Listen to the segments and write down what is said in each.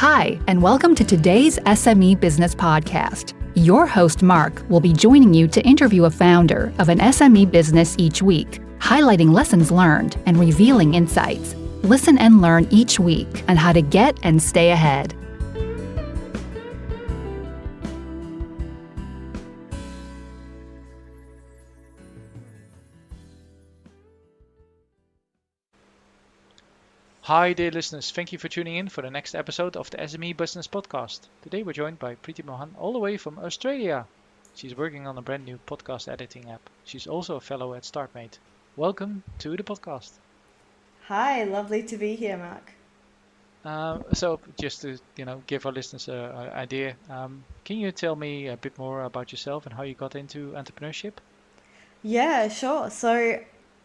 Hi, and welcome to today's SME Business Podcast. Your host, Mark, will be joining you to interview a founder of an SME business each week, highlighting lessons learned and revealing insights. Listen and learn each week on how to get and stay ahead. Hi dear listeners, thank you for tuning in for the next episode of the SME Business Podcast. Today we're joined by Preethi Mohan all the way from Australia. She's working on a brand new podcast editing app. She's also a fellow at StartMate. Welcome to the podcast. Hi, lovely to be here, Mark. So just to give our listeners an idea, can you tell me a bit more about yourself and how you got into entrepreneurship? Yeah, sure. So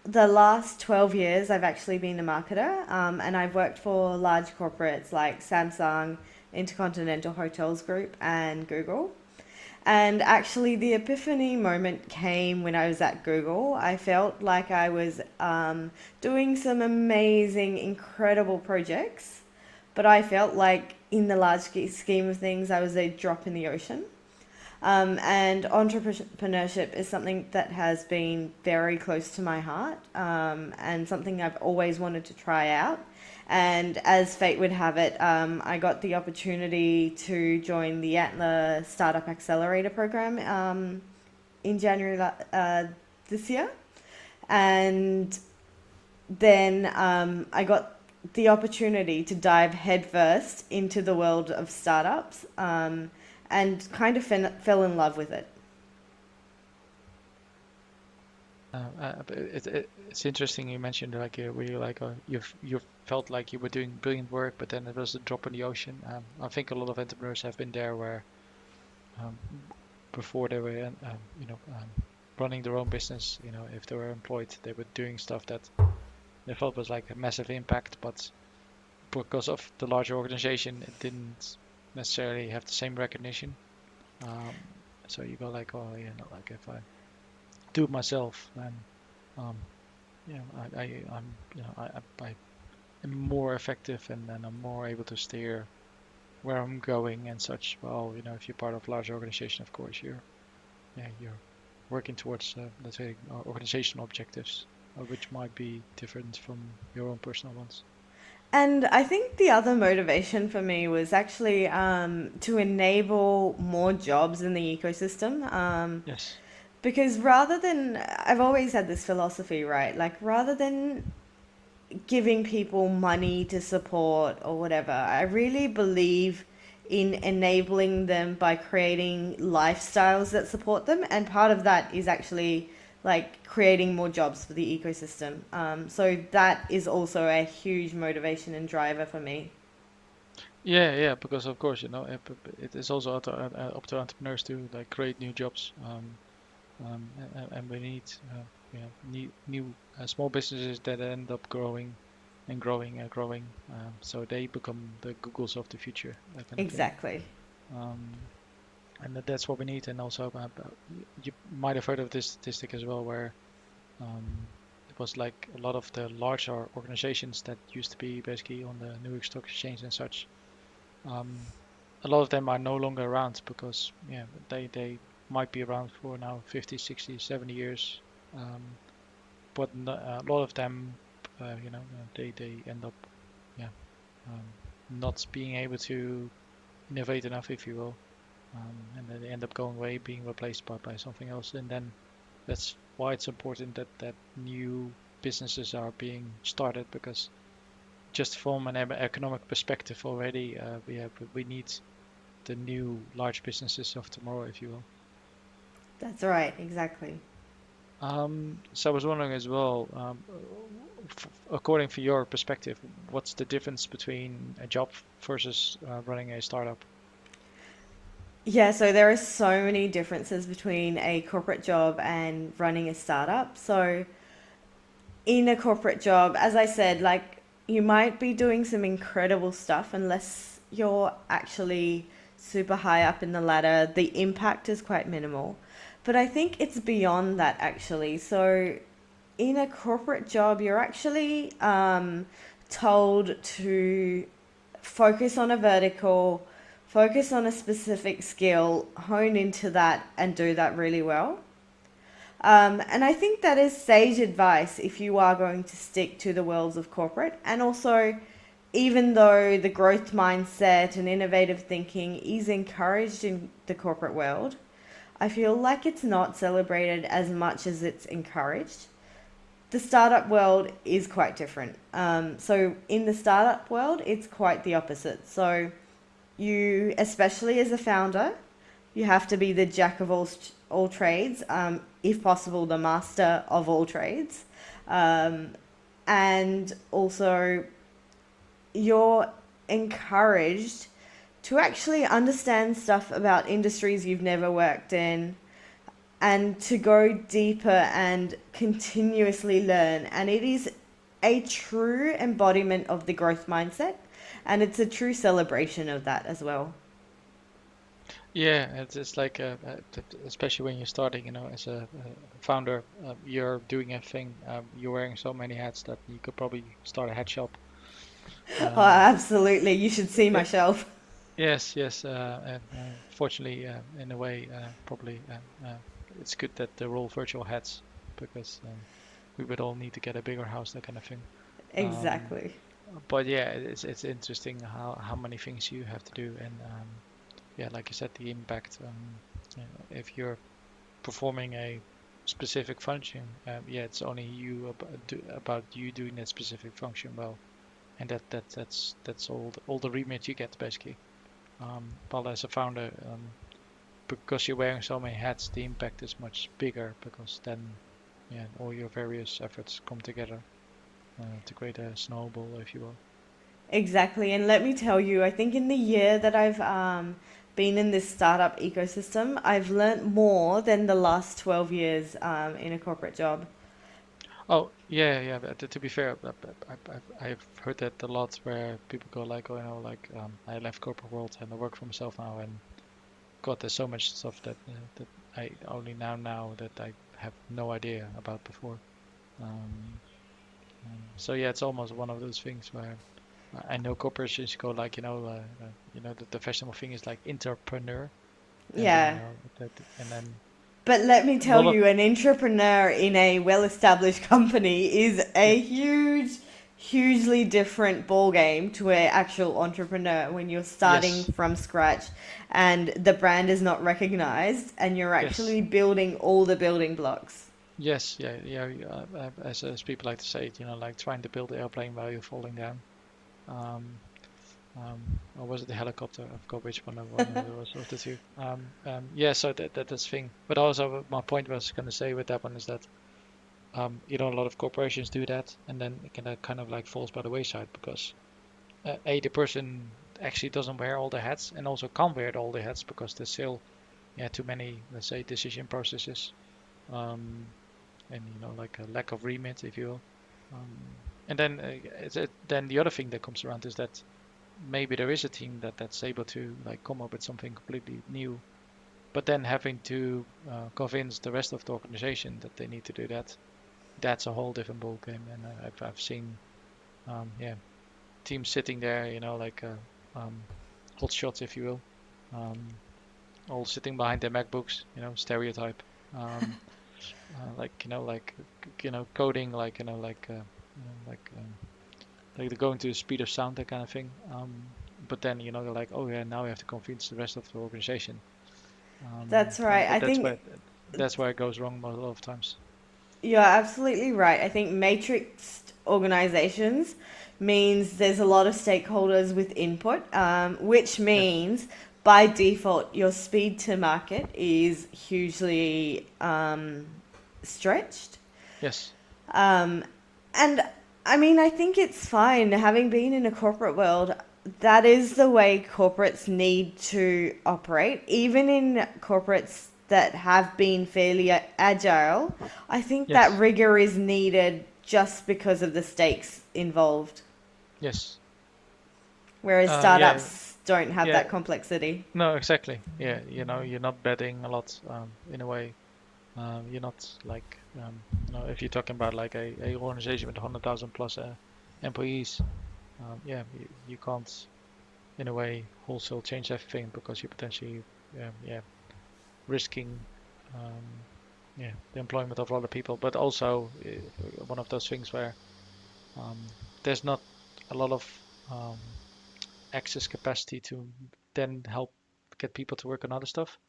the last 12 years, I've actually been a marketer, and I've worked for large corporates like Samsung, Intercontinental Hotels Group, and Google. And actually, the epiphany moment came when I was at Google. I felt like I was doing some amazing, incredible projects, but I felt like in the large scheme of things, I was a drop in the ocean. And entrepreneurship is something that has been very close to my heart, and something I've always wanted to try out. And as fate would have it, I got the opportunity to join the Antler Startup Accelerator program in January this year. And then I got the opportunity to dive headfirst into the world of startups, and kind of fell in love with it. It's interesting you mentioned you felt like you were doing brilliant work, but then it was a drop in the ocean. I think a lot of entrepreneurs have been there where before they were running their own business, if they were employed, they were doing stuff that they felt was like a massive impact, but because of the larger organization, it didn't necessarily have the same recognition. So you go like, oh yeah, not like if I do it myself, then I am more effective, and then I'm more able to steer where I'm going and such. Well, if you're part of a large organization, of course you're working towards let's say organizational objectives, which might be different from your own personal ones. And I think the other motivation for me was actually to enable more jobs in the ecosystem. Yes. Because I've always had this philosophy, right? Like, rather than giving people money to support or whatever, I really believe in enabling them by creating lifestyles that support them. And part of that is actually like creating more jobs for the ecosystem. So that is also a huge motivation and driver for me. Yeah, because of course, it is also up to entrepreneurs to like create new jobs, and we need new small businesses that end up growing and growing and growing, so they become the Googles of the future. That kind of thing. Exactly. And that's what we need. And also, you might have heard of this statistic as well, where it was like a lot of the larger organizations that used to be basically on the New York Stock Exchange and such. A lot of them are no longer around because they might be around for now 50, 60, 70 years. But a lot of them, they end up not being able to innovate enough, if you will. And then they end up going away, being replaced by something else. And then that's why it's important that new businesses are being started, because just from an economic perspective already, we need the new large businesses of tomorrow, if you will. That's right, exactly. So I was wondering as well, according to your perspective, what's the difference between a job versus running a startup? Yeah, so there are so many differences between a corporate job and running a startup. So in a corporate job, as I said, like, you might be doing some incredible stuff unless you're actually super high up in the ladder. The impact is quite minimal. But I think it's beyond that, actually. So in a corporate job, you're actually told to focus on a vertical, focus on a specific skill, hone into that, and do that really well. And I think that is sage advice if you are going to stick to the worlds of corporate. And also, even though the growth mindset and innovative thinking is encouraged in the corporate world, I feel like it's not celebrated as much as it's encouraged. The startup world is quite different. So in the startup world, it's quite the opposite. So you, especially as a founder, you have to be the jack of all trades, if possible, the master of all trades. And also, you're encouraged to actually understand stuff about industries you've never worked in and to go deeper and continuously learn. And it is a true embodiment of the growth mindset, and it's a true celebration of that as well. Yeah, it's like especially when you're starting, as a founder, you're doing a thing. You're wearing so many hats that you could probably start a hat shop. Oh, absolutely. You should see my Yeah, shelf. yes, yes. And fortunately, in a way, probably it's good that they're all virtual hats because we would all need to get a bigger house, that kind of thing. Um, Exactly. but yeah, it's interesting how many things you have to do, and yeah, like you said, the impact. If you're performing a specific function, yeah, it's only you about you doing that specific function well, and that's all the remit you get basically. While as a founder, because you're wearing so many hats, the impact is much bigger because then, yeah, all your various efforts come together to create a snowball, if you will. Exactly. And let me tell you, I think in the year that I've been in this startup ecosystem, I've learnt more than the last 12 years in a corporate job. Oh, yeah, yeah. But to be fair, I've heard that a lot where people go like, oh, like I left corporate world and I work for myself now, and God, there's so much stuff that I only now that I have no idea about before. Um, so yeah, it's almost one of those things where I know corporations go like, the fashionable thing is like entrepreneur, and then Yeah. that, and then But let me a tell lot of you, an entrepreneur in a well-established company is yeah, a hugely different ball game to an actual entrepreneur when you're starting yes, from scratch and the brand is not recognized and you're yes. actually building all the building blocks. Yes, yeah, yeah. As people like to say it, like trying to build the airplane while you're falling down. Um, or was it the helicopter? I forgot which one of those of the two. Yeah, so that's the thing. But also, my point was going to say with that one is that a lot of corporations do that, and then it kind of like falls by the wayside because the person actually doesn't wear all the hats, and also can't wear all the hats because there's still too many, let's say, decision processes. Um, and like a lack of remit, if you will. Um, and then then the other thing that comes around is that maybe there is a team that's able to like come up with something completely new, but then having to convince the rest of the organization that they need to do that. That's a whole different ball game, and I've seen yeah, teams sitting there, like hot shots, if you will, um, all sitting behind their MacBooks, stereotype. Um, coding, like they're going to the speed of sound, that kind of thing. But then they're like, oh yeah, now we have to convince the rest of the organization. That's right. I think That's where it goes wrong a lot of times. you're absolutely right. I think matrixed organizations means there's a lot of stakeholders with input, which Yes, means by default your speed to market is hugely stretched. yes, And I mean, I think it's fine. Having been in a corporate world, that is the way corporates need to operate. Even in corporates that have been fairly agile, I think that yes, rigor is needed just because of the stakes involved. yes. Whereas Yeah, startups don't have yeah. that complexity. No, exactly. Yeah, you're not betting a lot in a way. You're not like, if you're talking about like a organization with 100,000 plus employees, yeah, you can't in a way, wholesale change everything because you're potentially, risking, um, the employment of other people. But also one of those things where um, there's not a lot of um, access capacity to then help get people to work on other stuff.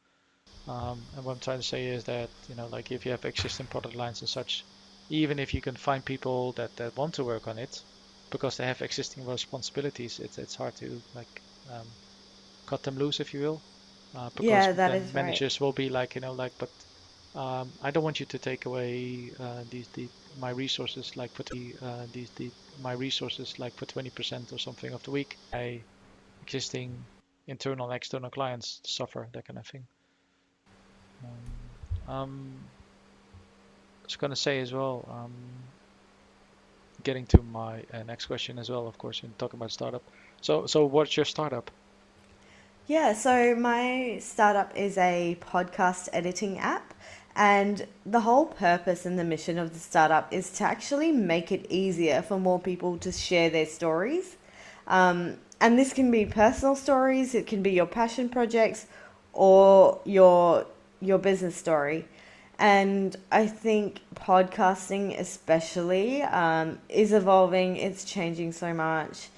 And what I'm trying to say is that, like if you have existing product lines and such, even if you can find people that want to work on it, because they have existing responsibilities, it's hard to like cut them loose, if you will, because Yeah, that then is right. managers will be like, but I don't want you to take away my resources like for my resources like for 20% or something of the week. My existing internal and external clients suffer, that kind of thing. I was going to say as well, getting to my next question as well, of course, and talking about startup. So what's your startup? Yeah, so my startup is a podcast editing app, and the whole purpose and the mission of the startup is to actually make it easier for more people to share their stories. And this can be personal stories, it can be your passion projects, or your business story. And I think podcasting, especially, is evolving. It's changing so much,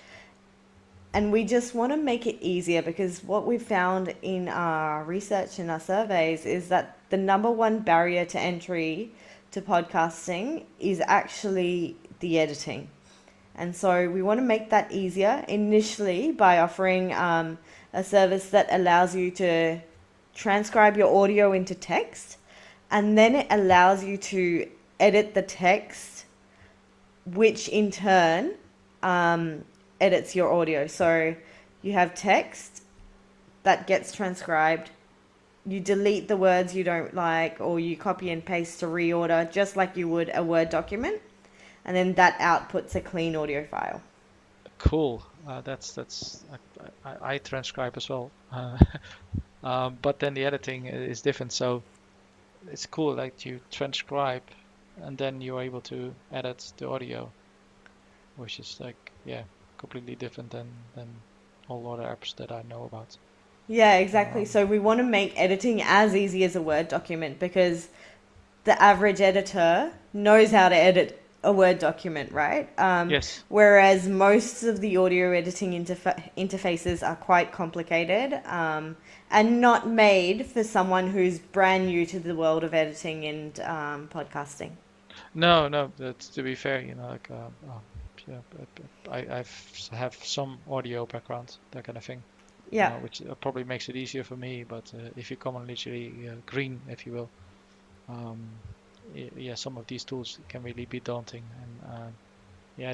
and we just want to make it easier because what we've found in our research and our surveys is that the number one barrier to entry to podcasting is actually the editing. And so we want to make that easier initially by offering a service that allows you to transcribe your audio into text, and then it allows you to edit the text, which in turn edits your audio. So you have text that gets transcribed, you delete the words you don't like, or you copy and paste to reorder just like you would a Word document, and then that outputs a clean audio file. Cool. That's I transcribe as well, but then the editing is different. So it's cool, like you transcribe, and then you're able to edit the audio, which is like completely different than all other apps that I know about. Yeah, exactly. Um, So we want to make editing as easy as a Word document because the average editor knows how to edit a Word document, right? yes. Whereas most of the audio editing interfaces are quite complicated and not made for someone who's brand new to the world of editing and podcasting. No. That's to be fair, like yeah, have some audio background, that kind of thing, Yeah. which probably makes it easier for me. But if you come on literally green, if you will, um, yeah, some of these tools can really be daunting. And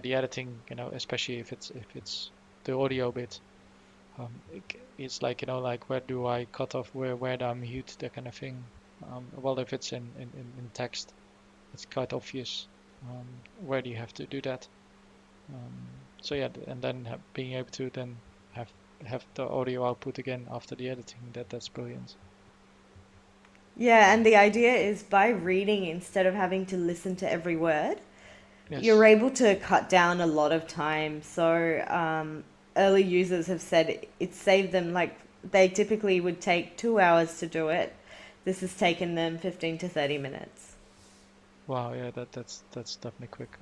the editing, especially if it's the audio bit, it's like like where do I cut off, where do I mute, that kind of thing. Well, if it's in text, it's quite obvious. Where do you have to do that? Um, so yeah, and then being able to then have the audio output again after the editing, that's brilliant. Yeah, and the idea is by reading instead of having to listen to every word, you're Yes. able to cut down a lot of time. So early users have said it saved them, like they typically would take 2 hours to do it. This has taken them 15 to 30 minutes. Wow, yeah, that's definitely quick.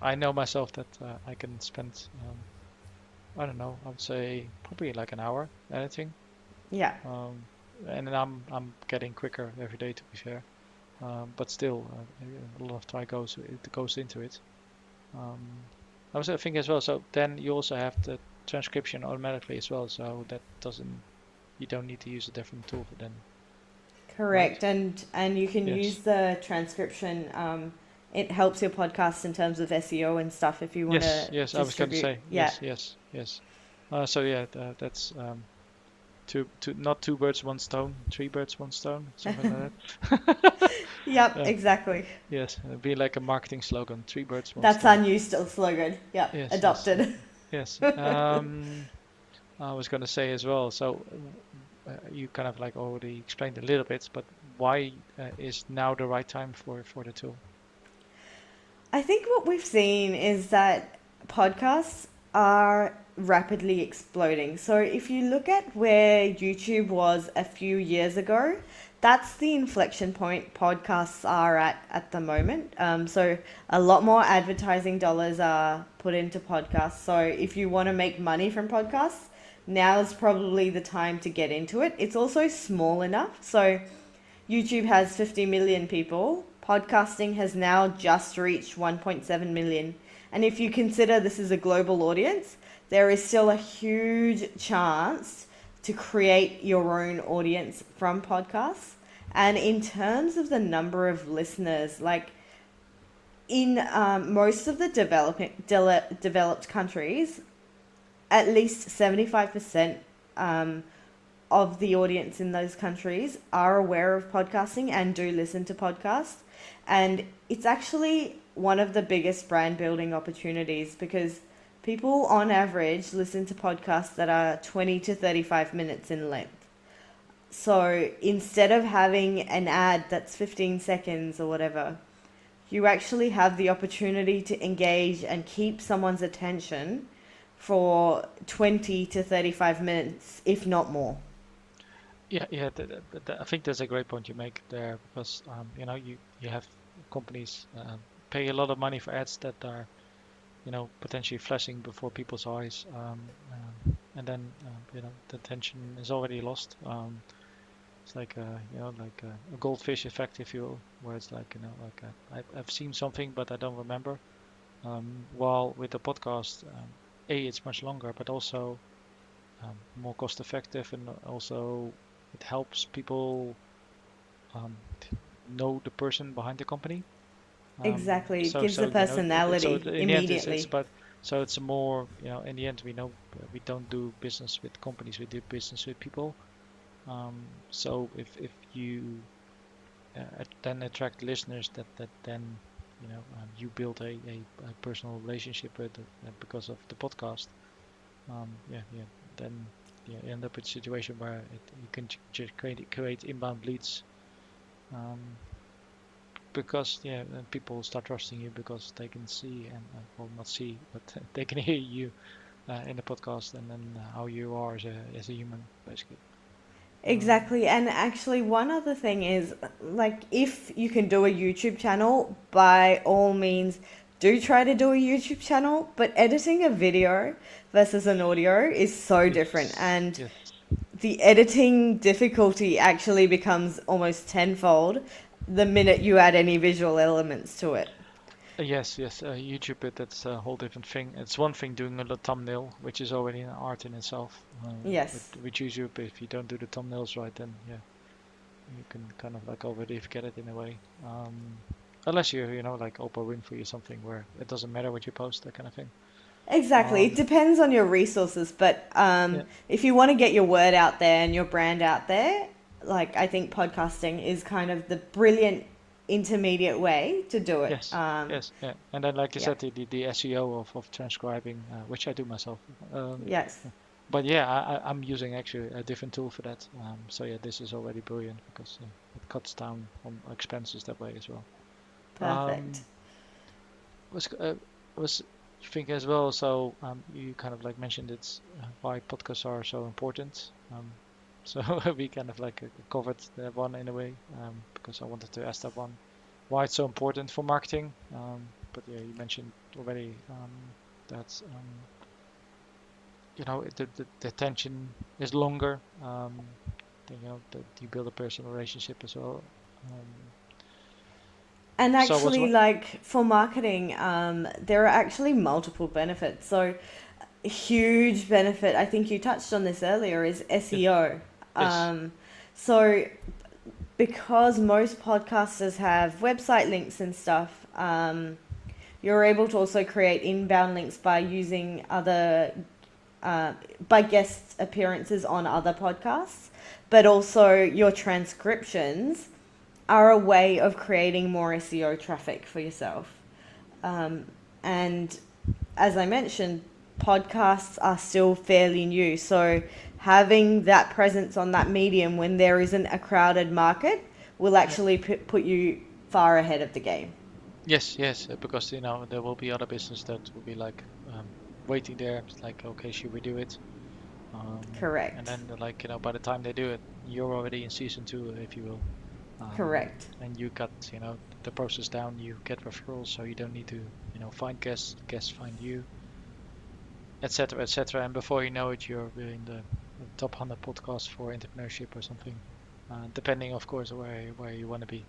I know myself that I can spend I don't know, I would say probably like an hour editing. Yeah. Um, and then I'm getting quicker every day, to be fair. But still, a lot of time goes into it. Um, I was thinking as well. So then you also have the transcription automatically as well. So that doesn't you don't need to use a different tool for then, right? Correct. And you can use Yes. the transcription. It helps your podcast in terms of SEO and stuff if you want Yes. to Yes. I was going to distribute. say Yeah. yes. So yeah, that's two not two birds one stone, three birds one stone, something like that. Yep, Yeah. exactly. Yes. It'd be like a marketing slogan: three birds one That's stone. our new slogan. Yep, Yes. adopted. Yes. I was going to say as well. So you kind of like already explained a little bit, but why is now the right time for the tool? I think what we've seen is that podcasts are rapidly exploding. So if you look at where YouTube was a few years ago, that's the inflection point podcasts are at the moment. So a lot more advertising dollars are put into podcasts. So if you want to make money from podcasts, now is probably the time to get into it. It's also small enough. So YouTube has 50 million people. Podcasting has now just reached 1.7 million. And if you consider this is a global audience, there is still a huge chance to create your own audience from podcasts. And in terms of the number of listeners, like in most of the developed countries, at least 75% of the audience in those countries are aware of podcasting and do listen to podcasts. And it's actually one of the biggest brand building opportunities because people on average listen to podcasts that are 20 to 35 minutes in length. So instead of having an ad that's 15 seconds or whatever, you actually have the opportunity to engage and keep someone's attention for 20 to 35 minutes, if not more. Yeah. I think that's a great point you make there because you have companies pay a lot of money for ads that are potentially flashing before people's eyes, and then the attention is already lost. It's like a goldfish effect, if you will, where it's like I've seen something but I don't remember. While with the podcast, it's much longer, but also more cost effective, and also it helps people know the person behind the company. Exactly. It gives So the personality in the end immediately. it's more in the end we know we don't do business with companies, we do business with people. So if you then attract listeners that then you build a personal relationship with because of the podcast. Then you end up in a situation where you can just create inbound leads, because people start trusting you because they can see and well, not see, but they can hear you in the podcast, and then how you are as a human, basically. Exactly. And actually, one other thing is like if you can do a YouTube channel, by all means, do try to do a YouTube channel. But editing a video versus an audio is so different. And Yes. the editing difficulty actually becomes almost tenfold the minute you add any visual elements to it. Yes, YouTube, that's a whole different thing. It's one thing doing a thumbnail, which is already an art in itself. But Yes. with YouTube, if you don't do the thumbnails right, then you can kind of like already forget it in a way. Unless you're, like Oprah Winfrey or something where it doesn't matter what you post, that kind of thing. Exactly. It Um, depends on your resources, but yeah, if you want to get your word out there and your brand out there, like I think podcasting is kind of the brilliant intermediate way to do it. yeah. And then, like you Yeah. said, the SEO of transcribing, which I do myself. Um, Yes. but yeah, I'm using actually a different tool for that. So yeah, this is already brilliant because it cuts down on expenses that way as well. Perfect. Um, was was thinking as well. So you kind of like mentioned it's why podcasts are so important. So we kind of like covered that one in a way, because I wanted to ask that one why it's so important for marketing. But yeah, you mentioned already that the attention is longer. Then, that you build a personal relationship as well. Um, And so was actually, what? like for marketing, there are actually multiple benefits. So, a huge benefit, I think you touched on this earlier, is Yes, SEO. yes, So, because most podcasters have website links and stuff, you're able to also create inbound links by using by guest appearances on other podcasts, but also your transcriptions are a way of creating more SEO traffic for yourself. And as I mentioned, podcasts are still fairly new. So having that presence on that medium when there isn't a crowded market will yeah. actually put you far ahead of the game. Yes, because there will be other business that will be like waiting there. It's like, okay, should we do it? And Correct. then like, by the time they do it, you're already in season 2, if you will. Correct. And you got, the process down. You get referrals, so you don't need to, find guests find you, etc., etc. And before you know it, you're in the top 100 podcast for entrepreneurship or something, depending, of course, where you want to be.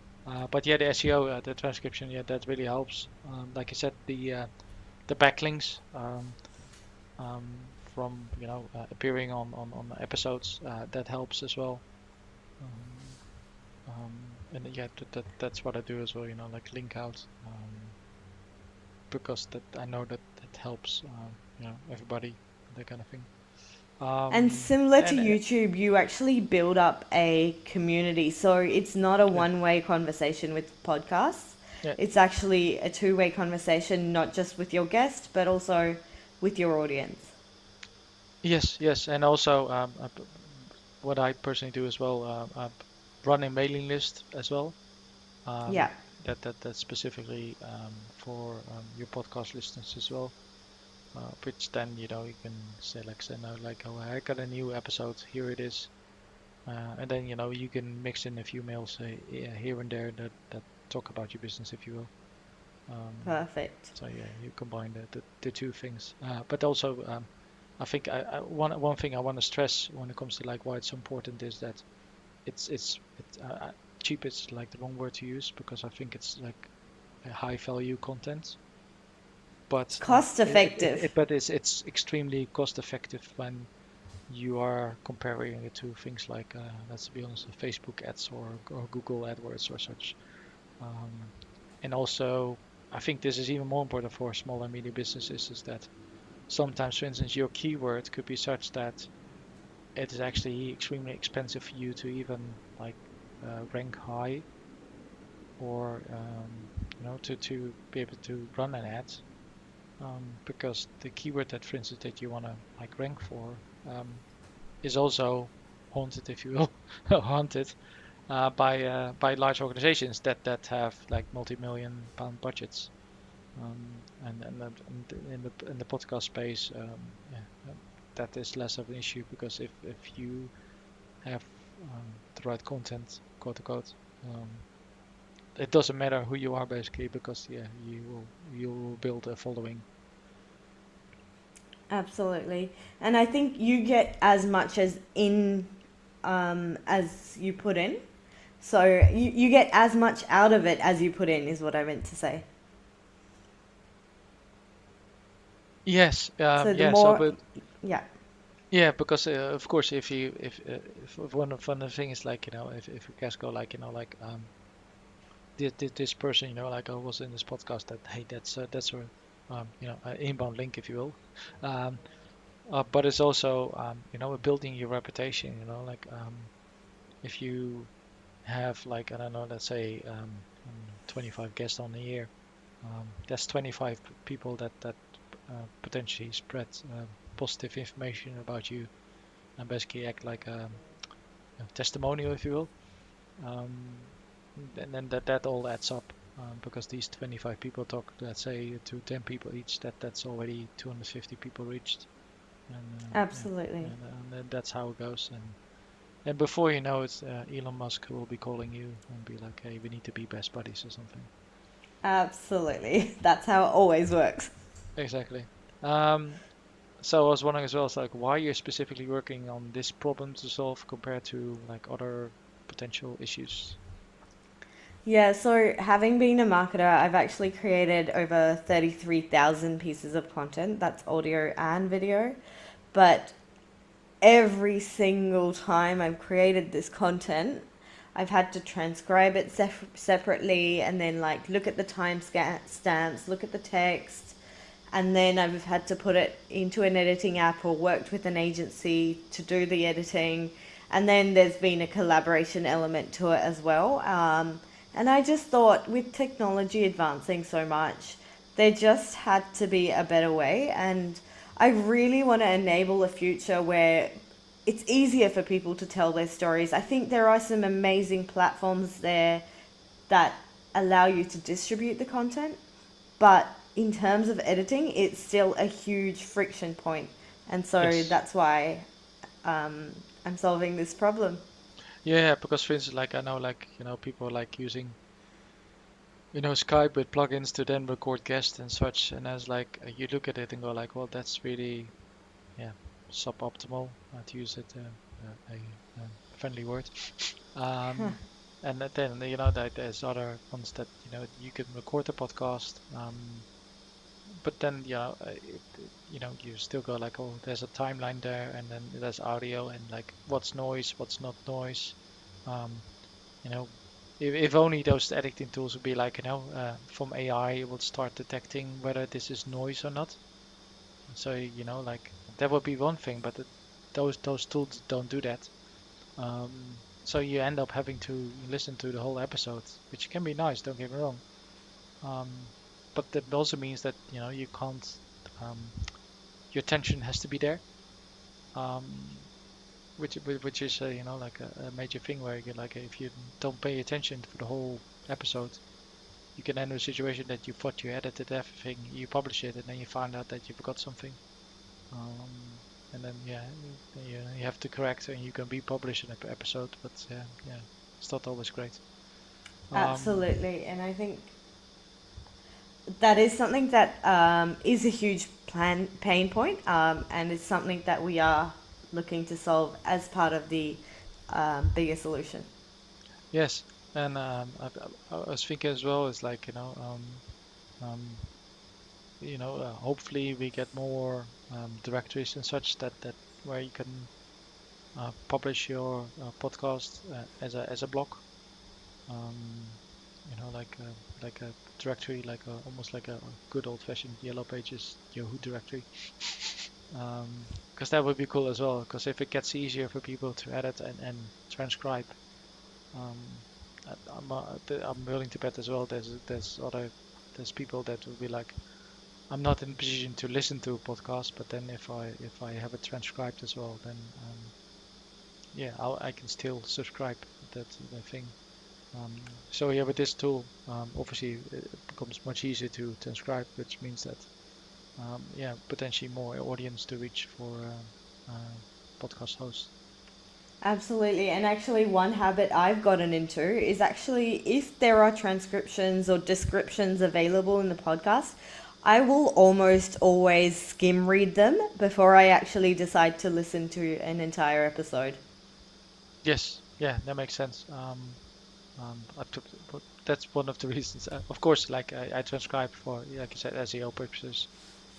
But yeah, the SEO, the transcription, yeah, that really helps. Like I said, the backlinks, um, from appearing on episodes, that helps as well. Um, and yeah, that's what I do as well. Like link out, because that I know that helps. Everybody, that kind of thing. And similar to And YouTube, you actually build up a community. So it's not a yeah, one-way conversation with podcasts. yeah, It's actually a two-way conversation, not just with your guest, but also with your audience. yes, yes, and also what I personally do as well, run a mailing list as well. Um, Yeah, that's specifically, for your podcast listeners as well. Which then you can say, like, send out like, oh, I got a new episode, here it is. And then you can mix in a few mails, yeah, here and there, that talk about your business, if you will. perfect. So yeah, you combine the two things. But also, I think one thing I want to stress when it comes to like why it's so important is that cheap is like the wrong word to use, because I think it's like a high value content, It's but cost effective. it's extremely cost effective when you are comparing it to things like, let's be honest, Facebook ads, or Google AdWords or such. Um, and also, I think this is even more important for small and medium businesses, is that sometimes, for instance, your keyword could be such that it is actually extremely expensive for you to even like, rank high, or to be able to run an ad, because the keyword that, for instance, that you want to like rank for, is also haunted, if you will, haunted, by large organizations that have like multi-million pound budgets. And in the podcast space, yeah, that is less of an issue, because if you have, the right content, quote unquote, it doesn't matter who you are, basically, because yeah, you will build a following. Absolutely. And I think you get as much as you put in. So you get as much out of it as you put in, is what I meant to say. Yes, So the yeah. So, more, but yeah, yeah, because, of course, if one of the things is like, if you guys go like, like, this person, like, I was in this podcast, that, hey, that's a, an inbound link, if you will. Um, but it's also, building your reputation. Like, if you have like, I don't know, let's say, 25 guests on a year, that's 25 people that potentially spread, positive information about you, and basically act like a testimonial, if you will. Um, and then that all adds up, because these 25 people talk, let's say, to 10 people each. That's already 250 people reached, and yeah, absolutely. and then that's how it goes. And before you know it, Elon Musk will be calling you and be like, hey, we need to be best buddies or something. Absolutely. That's how it always works. Exactly. Um, so I was wondering as well, it's like, why you're specifically working on this problem to solve compared to like other potential issues. Yeah, so having been a marketer, I've actually created over 33,000 pieces of content. That's audio and video. But every single time I've created this content, I've had to transcribe it separately and then like look at the stamps, look at the text, and then I've had to put it into an editing app or worked with an agency to do the editing. And then there's been a collaboration element to it as well. And I just thought with technology advancing so much, there just had to be a better way. And I really want to enable a future where it's easier for people to tell their stories. I think there are some amazing platforms there that allow you to distribute the content, but in terms of editing, it's still a huge friction point, and so Yes. that's why I'm solving this problem. Yeah, because for instance, like I know, like people like using Skype with plugins to then record guests and such, and as like you look at it and go like, well, that's really yeah suboptimal to use it a friendly word. Um, and then that there's other ones that you can record the podcast. But then you still go like, oh, there's a timeline there, and then there's audio, and like what's noise, what's not noise. Um, you know, if only those editing tools would be like from AI, it would start detecting whether this is noise or not. So like that would be one thing, but those tools don't do that. So you end up having to listen to the whole episode, which can be nice, don't get me wrong. Um, but that also means that you can't. Um, your attention has to be there, um, which is like a major thing where you like if you don't pay attention for the whole episode, you can end in a situation that you thought you edited everything, you publish it, and then you find out that you forgot something. And then yeah, you have to correct and you can republish an episode, but yeah, it's not always great. Um, Absolutely, and I think that is something that is a huge pain point, and it's something that we are looking to solve as part of the bigger solution. yes, and I was thinking as well is like um, hopefully we get more directories and such that where you can publish your podcast as a blog. Um, like a directory, like almost like a good old-fashioned Yellow Pages Yahoo directory. Because that would be cool as well. Because if it gets easier for people to edit and transcribe, um, I'm willing to bet as well. There's people that will be like, I'm not in a position to listen to a podcast, but then if I have it transcribed as well, then yeah, I can still subscribe. That's the thing. So yeah, with this tool, obviously it becomes much easier to transcribe, which means that yeah, potentially more audience to reach for podcast hosts. Absolutely. And actually, one habit I've gotten into is actually if there are transcriptions or descriptions available in the podcast, I will almost always skim read them before I actually decide to listen to an entire episode. Yes, yeah, that makes sense. I took, but that's one of the reasons. Of course, like I transcribe for, like you said, SEO purposes.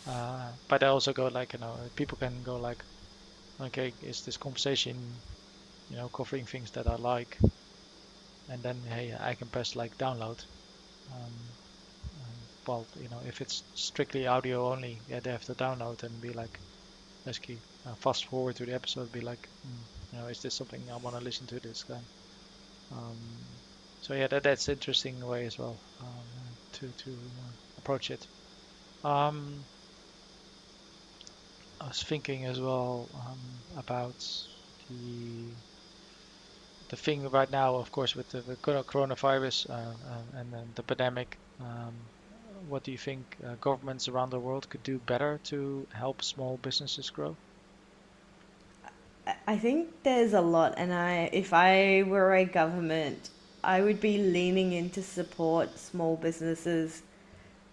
But I also go like, people can go like, okay, is this conversation, covering things that I like? And then, hey, I can press like download. Um, well, if it's strictly audio only, yeah, they have to download and be like, basically, fast forward to the episode, be like, is this something I want to listen to this time? Um, so yeah, that's interesting way as well to approach it. Um, I was thinking as well about the the thing right now, of course, with the coronavirus and then the pandemic. What do you think governments around the world could do better to help small businesses grow? I think there's a lot, and if I were a government, I would be leaning in to support small businesses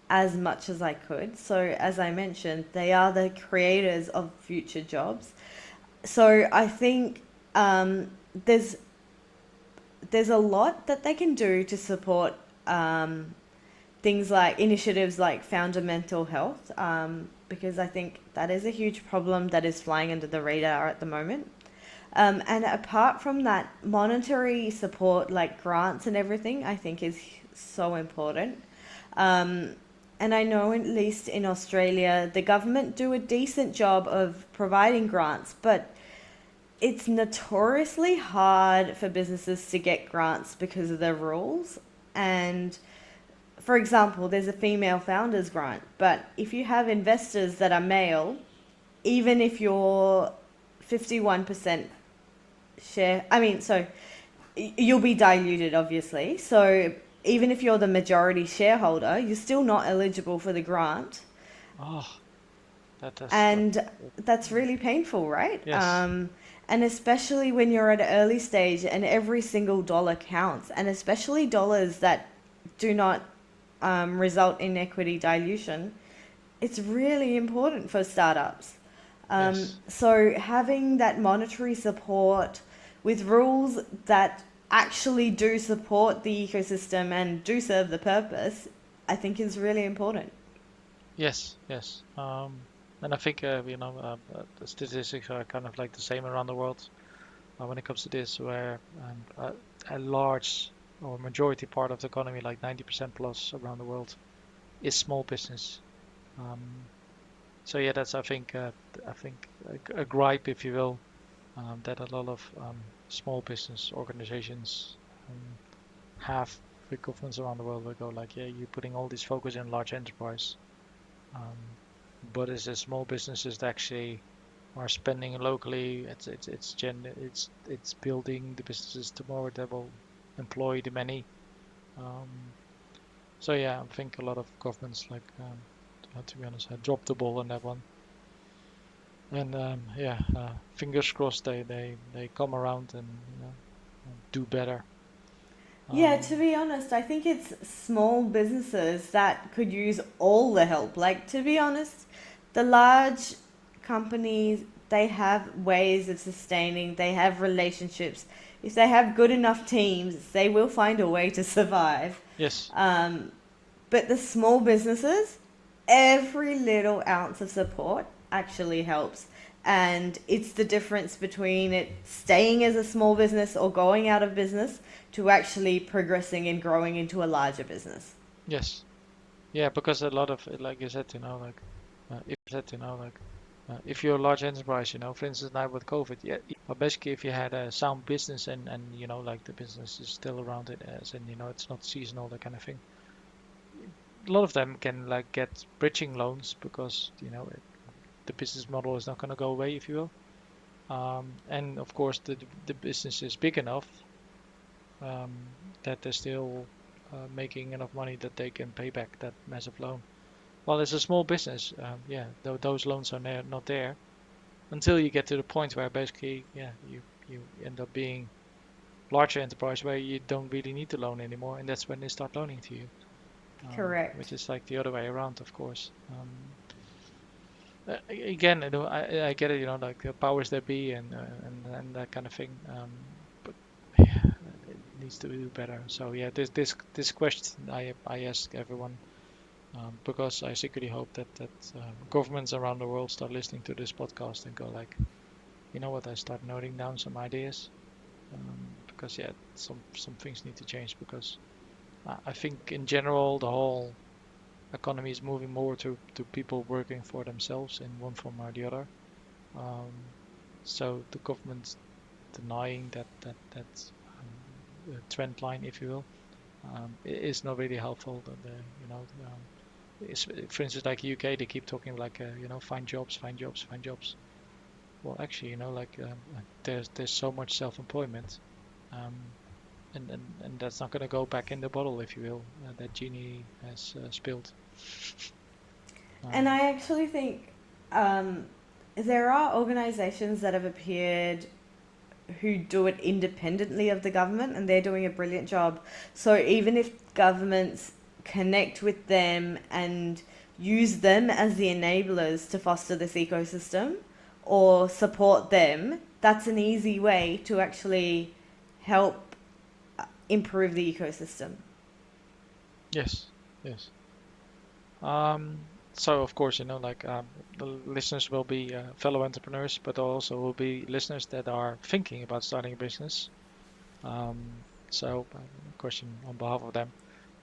as much as I could. So, as I mentioned, they are the creators of future jobs. So, I think there's a lot that they can do to support things like initiatives like founder mental health, because I think that is a huge problem that is flying under the radar at the moment. And apart from that, monetary support like grants and everything, I think is so important. Um, and I know at least in Australia, the government do a decent job of providing grants, but it's notoriously hard for businesses to get grants because of the rules. And for example, there's a female founders grant, but if you have investors that are male, even if you're 51% share, I mean, so you'll be diluted, obviously. So even if you're the majority shareholder, you're still not eligible for the grant. Oh, that's And that's really painful, right? yes, And especially when you're at an early stage and every single dollar counts, and especially dollars that do not result in equity dilution, it's really important for startups. yes, So having that monetary support with rules that actually do support the ecosystem and do serve the purpose, I think is really important. yes. And I think the statistics are kind of like the same around the world when it comes to this, where a large or majority part of the economy, like 90% plus around the world, is small business. Um, so yeah, that's I think a gripe, if you will, that a lot of small business organizations um, have with governments around the world will go like, yeah, you're putting all this focus in large enterprise, um, but it's the small businesses that actually are spending locally. It's building the businesses tomorrow that will employ the many. Um, so yeah, I think a lot of governments to be honest, dropped the ball on that one. And yeah, fingers crossed they come around and do better. Yeah, to Um, be honest, I think it's small businesses that could use all the help. Like, to be honest, the large companies, they have ways of sustaining, they have relationships. If they have good enough teams, they will find a way to survive. yes, Um, but the small businesses, every little ounce of support actually helps. And it's the difference between it staying as a small business or going out of business to actually progressing and growing into a larger business. yes, yeah, because a lot of like you said, if you're a large enterprise, for instance, now with COVID, yeah, but basically if you had a sound business and like the business is still around it as and it's not seasonal, that kind of thing. A lot of them can like get bridging loans because the business model is not going to go away, if you will. And of course, the business is big enough that they're still making enough money that they can pay back that massive loan. Well, as a small business, yeah, those loans are not there until you get to the point where basically, yeah, you end up being larger enterprise where you don't really need the loan anymore, and that's when they start loaning to you, which Correct. is like the other way around, of course. Again, I get it, like the powers that be and that kind of thing. But yeah, it needs to do better. So yeah, this question I ask everyone because I secretly hope that governments around the world start listening to this podcast and go like, you know what, I start noting down some ideas because yeah, some things need to change because I think in general the whole economy is moving more to people working for themselves in one form or the other. Um, so the government denying that trend line, if you will, is not really helpful. For instance, like UK, they keep talking like find jobs, find jobs, find jobs. Well, actually, there's so much self-employment, um, and that's not going to go back in the bottle, if you will, that genie has spilled. And Um, I actually think um, there are organizations that have appeared who do it independently of the government, and they're doing a brilliant job. So even if governments connect with them and use them as the enablers to foster this ecosystem or support them, that's an easy way to actually help improve the ecosystem. yes, yes. So of course, the listeners will be fellow entrepreneurs, but also will be listeners that are thinking about starting a business. A question on behalf of them.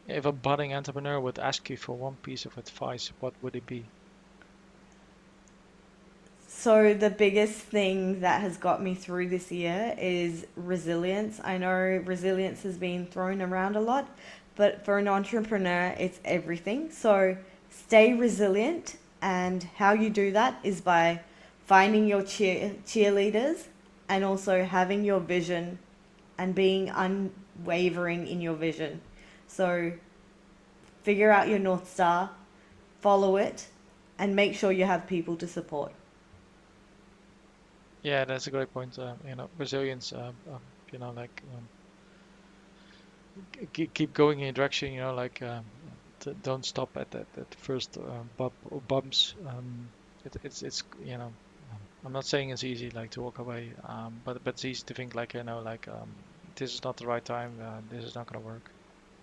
If a budding entrepreneur would ask you for one piece of advice, what would it be? So the biggest thing that has got me through this year is resilience. I know resilience has been thrown around a lot, but for an entrepreneur, it's everything. So stay resilient, and how you do that is by finding your cheerleaders and also having your vision and being unwavering in your vision. So figure out your North Star, follow it, and make sure you have people to support. Yeah, that's a great point. Resilience. Like keep going in a direction. Like don't stop at that first bumps. It's I'm not saying it's easy like to walk away, but it's easy to think like like this is not the right time. This is not gonna work.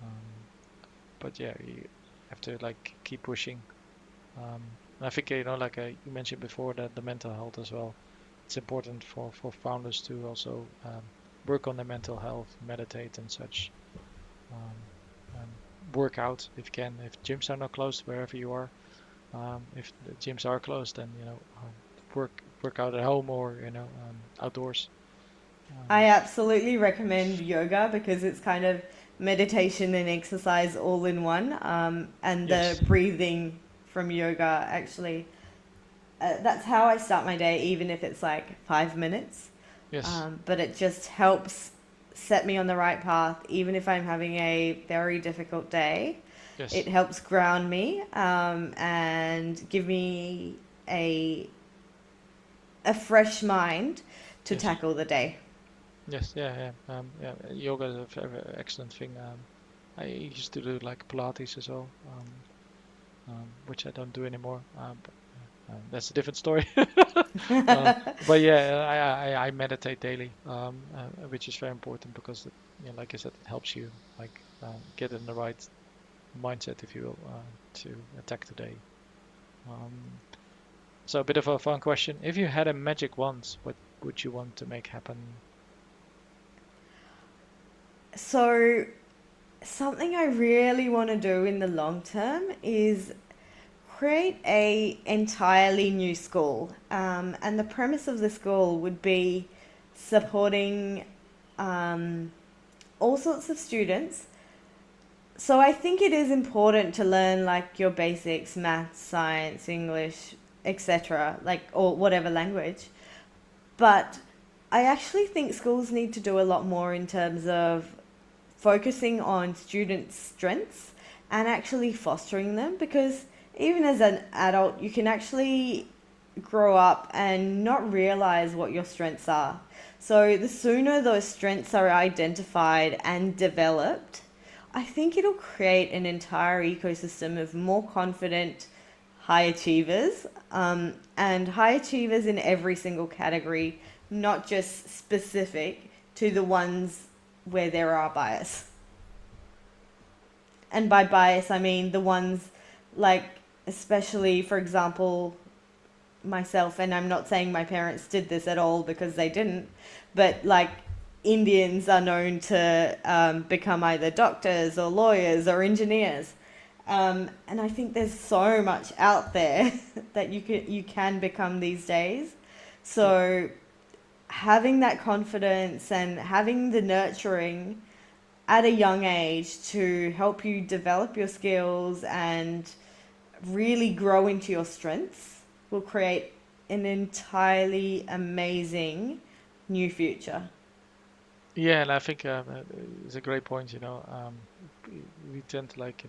Um, but yeah, you have to like keep pushing. And I think like you mentioned before that the mental health as well. It's important for founders to also work on their mental health, meditate and such. Um, and work out if you can. If gyms are not closed wherever you are, if the gyms are closed, then work out at home or outdoors. Um, I absolutely recommend yoga because it's kind of meditation and exercise all in one. And the yes, breathing from yoga actually, that's how I start my day, even if it's like 5 minutes. yes, But it just helps set me on the right path, even if I'm having a very difficult day. It yes, helps ground me and give me a a fresh mind to yes, tackle the day. yes, yeah, yeah. Yoga is a very excellent thing. I used to do like Pilates as well, which I don't do anymore. That's a different story. Uh, but yeah, I meditate daily, which is very important because, like I said, it helps you like get in the right mindset, if you will, to attack the day. Um, so a bit of a fun question: if you had a magic wand, what would you want to make happen? So, something I really want to do in the long term is create a entirely new school. And the premise of the school would be supporting um, all sorts of students. So I think it is important to learn like your basics, maths, science, English, etc., like or whatever language. But I actually think schools need to do a lot more in terms of focusing on students' strengths and actually fostering them, because even as an adult you can actually grow up and not realize what your strengths are. So the sooner those strengths are identified and developed, I think it'll create an entire ecosystem of more confident high achievers, and high achievers in every single category, not just specific to the ones where there are bias. And by bias, I mean the ones like, especially, for example, myself, and I'm not saying my parents did this at all because they didn't, but like Indians are known to become either doctors or lawyers or engineers. And I think there's so much out there that you can become these days. Yeah, So having that confidence and having the nurturing at a young age to help you develop your skills and really grow into your strengths will create an entirely amazing new future. yeah, and I think it's a great point. We tend to like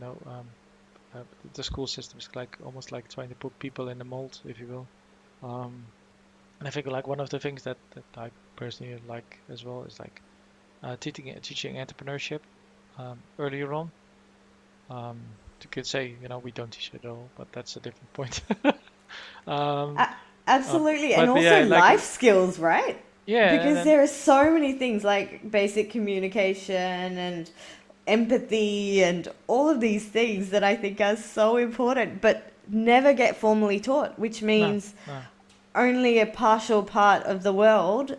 the school system is like almost like trying to put people in the mold, if you will. Um, and I think like one of the things that I personally like as well is like teaching entrepreneurship earlier on. Um, you could say we don't teach it at all, but that's a different point. um, A- Absolutely, and but also yeah, like life skills, right? yeah, and Because then there are so many things like basic communication and empathy and all of these things that I think are so important, but never get formally taught, which no, means no, only a partial part of the world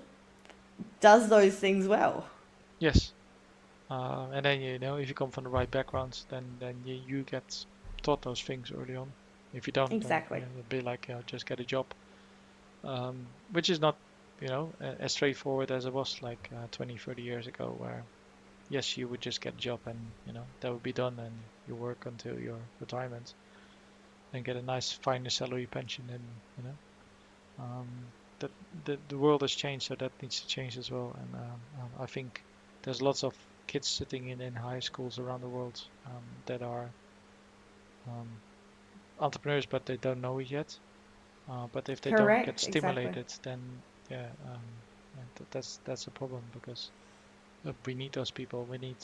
does those things well. yes, and then if you come from the right backgrounds, then you get taught those things early on. If you don't, then Exactly. it'll be like just get a job, which is not as straightforward as it was like 20, 30 years ago, where yes, you would just get a job and that would be done, and you work until your retirement and get a nice fine salary pension, and um, that the world has changed, so that needs to change as well. And I think there's lots of kids sitting in high schools around the world that are um, entrepreneurs, but they don't know it yet. But if they don't get Correct, exactly. stimulated, then yeah, that's a problem because we need those people. We need.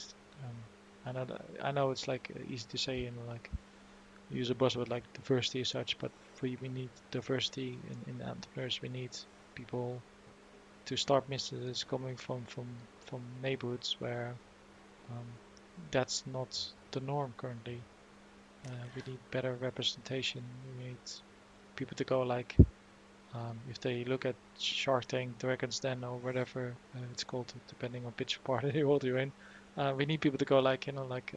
Um, I know it's like easy to say, like use a buzzword like diversity as such, but we need diversity in entrepreneurs. We need people to start businesses coming from neighborhoods where um, that's not the norm currently. We need better representation. We need people to go like if they look at Shark Tank, Dragon's Den, or whatever it's called, depending on which part of the world you're in. We need people to go like like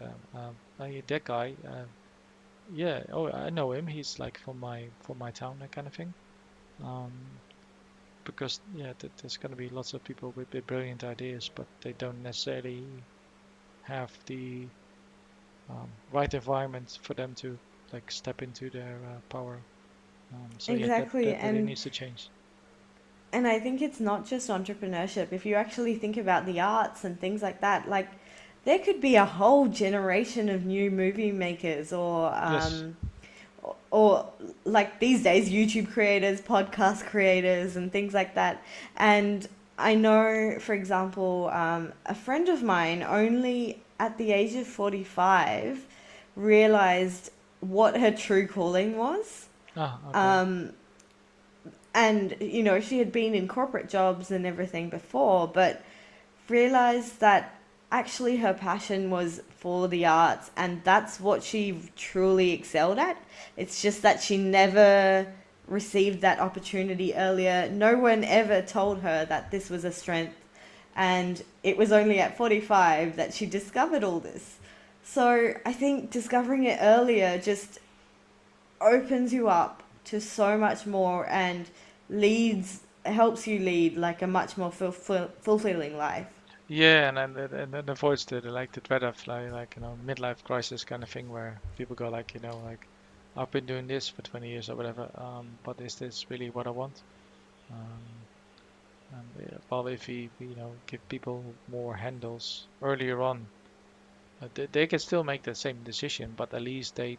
hey, that guy. Yeah, oh, I know him. He's like from my town, that kind of thing. Um, because yeah, there's going to be lots of people with brilliant ideas, but they don't necessarily have the right environment for them to like step into their power. So yeah, Exactly. that really needs to change. And I think it's not just entrepreneurship. If you actually think about the arts and things like that, like there could be a whole generation of new movie makers Yes. or like these days YouTube creators, podcast creators and things like that. And I know, for example, a friend of mine only at the age of 45 realized what her true calling was. Ah, okay. Um, and she had been in corporate jobs and everything before, but realized that actually her passion was for the arts, and that's what she truly excelled at. It's just that she never received that opportunity earlier. No one ever told her that this was a strength, and it was only at 45 that she discovered all this. So I think discovering it earlier just opens you up to so much more and helps you lead like a much more fulfilling life. Yeah, and then avoids the like the dread of midlife crisis kind of thing where people go like like I've been doing this for 20 years or whatever, but is this really what I want? Um, and well, if we give people more handles earlier on, they can still make the same decision, but at least they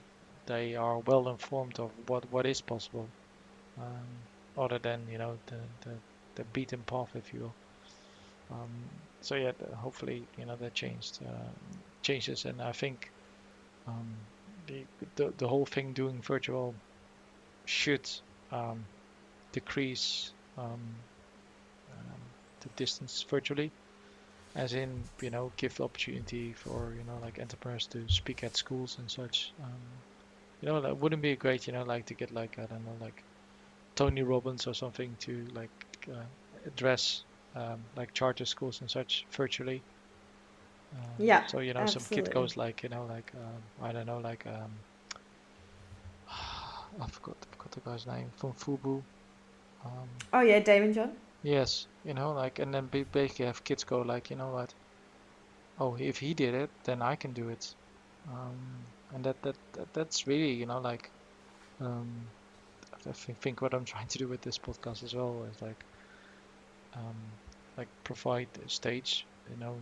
are well informed of what is possible, um, other than the beaten path, if you will. Um, so yeah, hopefully that changes, and I think um, the, the whole thing doing virtual should um, decrease um, the distance virtually, as in give the opportunity for like entrepreneurs to speak at schools and such. That wouldn't be great, like to get like I don't know like Tony Robbins or something to like address like charter schools and such virtually. Yeah, So some kid absolutely. goes like like I don't know like I forgot the guy's name from Fubu. Um, Oh yeah, David John. yes, like and then basically have kids go like what? Oh, if he did it, then I can do it. And that's really like um, I think what I'm trying to do with this podcast as well is um, like provide a stage,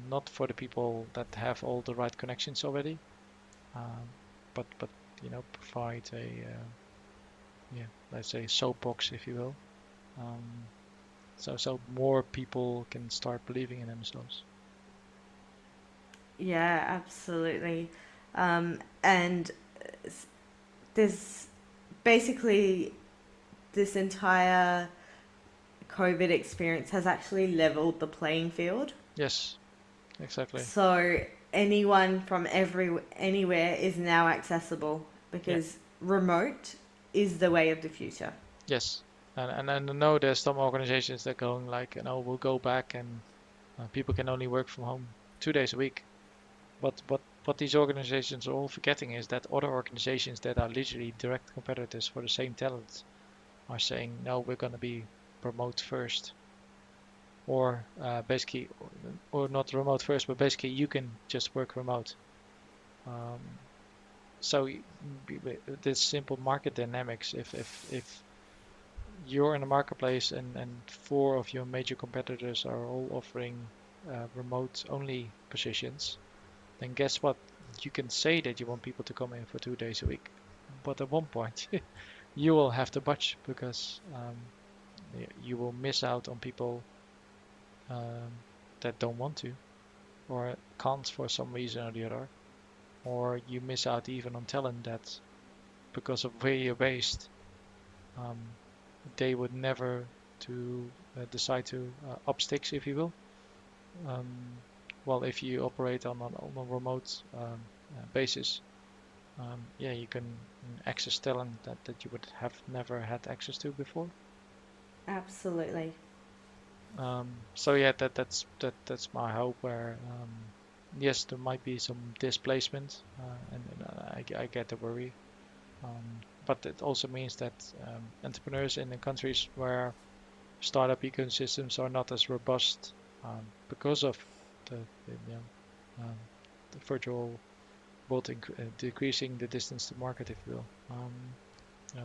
not for the people that have all the right connections already, um, but provide a yeah, let's say soapbox, if you will, um, so more people can start believing in themselves. Yeah, absolutely. And this basically this entire COVID experience has actually leveled the playing field. Yes, exactly. So anyone from anywhere is now accessible Yeah, because remote is the way of the future. yes. And I know there's some organizations that going like, we'll go back and people can only work from home 2 days a week. But what these organizations are all forgetting is that other organizations that are literally direct competitors for the same talent are saying, no, we're going to be remote first. Or basically, or not remote first, but basically you can just work remote. Um, so this simple market dynamics, if you're in a marketplace and four of your major competitors are all offering remote-only positions, then guess what? You can say that you want people to come in for 2 days a week, but at one point you will have to budge because you will miss out on people um, that don't want to or can't for some reason or the other, or you miss out even on talent that because of where you're based, um, they would never to decide to up sticks, if you will. Um, well, if you operate on a remote basis, yeah, you can access talent that you would have never had access to before. Absolutely. So yeah, that's my hope. Where yes, there might be some displacement, and I get the worry. But it also means that entrepreneurs in the countries where startup ecosystems are not as robust because of the virtual world decreasing the distance to market, if you will.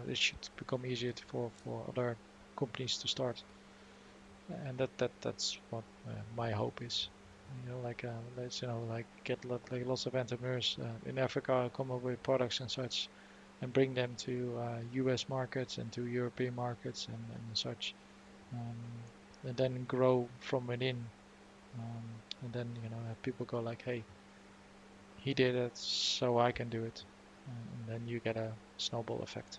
It should become easier for other companies to start, and that's what my hope is. Let's like get like lots of entrepreneurs in Africa come up with products and such, and bring them to U.S. markets and to European markets and such, and then grow from within, and then have people go like, hey, he did it, so I can do it, and then you get a snowball effect.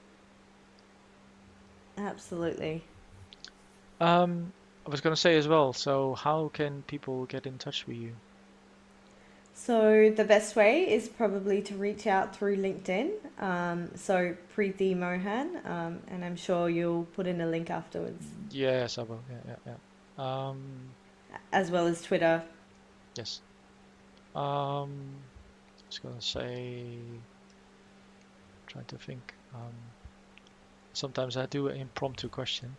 Absolutely. I was going to say as well, so how can people get in touch with you? So the best way is probably to reach out through LinkedIn. So Preethi Mohan, and I'm sure you'll put in a link afterwards, Yes, I will. Yeah. as well as Twitter. Yes. I was going to say, trying to think. Sometimes I do an impromptu question.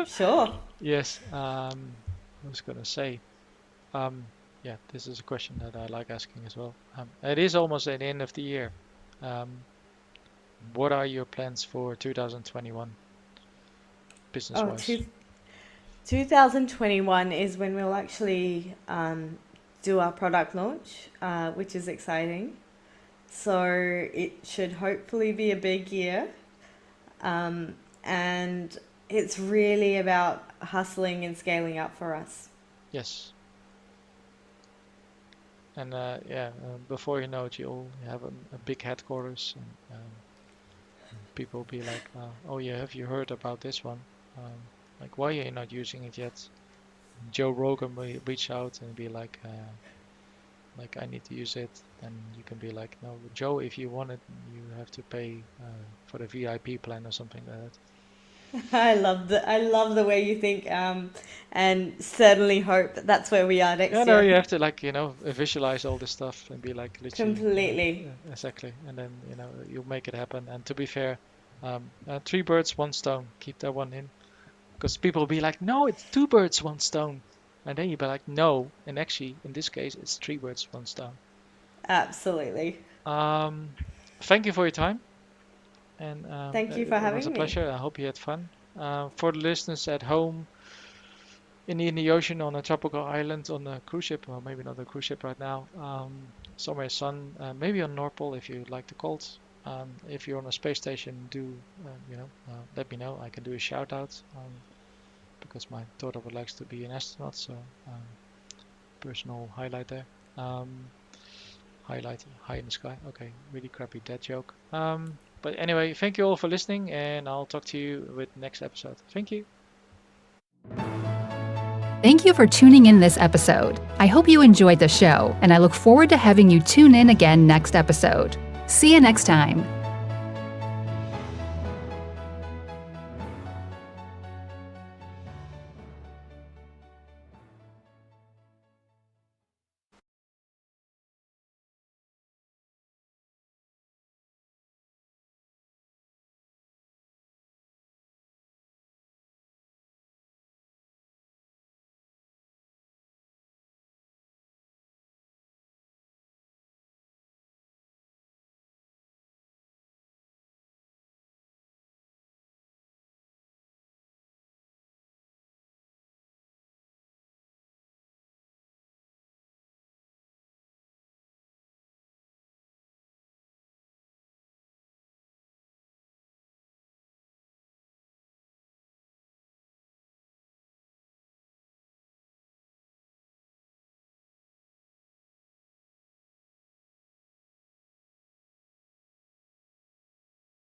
Sure. Yes. I was going to say, yeah, this is a question that I like asking as well. It is almost at the end of the year. What are your plans for 2021, Oh, business-wise? 2021 is when we'll actually do our product launch, which is exciting. So it should hopefully be a big year. And it's really about hustling and scaling up for us. Yes. And yeah, before you know it, you'll have a big headquarters, and people will be like, "Oh yeah, have you heard about this one? Like, why are you not using it yet?" Joe Rogan will reach out and be like, I need to use it, and you can be like, "No, Joe, if you want it, you have to pay for the VIP plan or something like that." I love the way you think, and certainly hope that that's where we are Yeah, next no, year. you have to visualize all this stuff and be like, literally, Completely. exactly, and then you'll make it happen. And to be fair, three birds, one stone. Keep that one in, because people will be like, no, it's two birds, one stone, and then you'll be like, no, and actually, in this case, it's three birds, one stone. Absolutely. Thank you for your time, and Thank you for it was a having me. pleasure. I hope you had fun. For the listeners at home, in the ocean, on a tropical island, on a cruise ship, or maybe not a cruise ship right now, somewhere sun, maybe on North Pole if you like the cold. If you're on a space station, do let me know. I can do a shout out, because my daughter would like to be an astronaut, so personal highlight there. Highlight high in the sky. Okay, really crappy dad joke. But anyway, thank you all for listening, and I'll talk to you with the next episode. Thank you. Thank you for tuning in this episode. I hope you enjoyed the show, and I look forward to having you tune in again next episode. See you next time.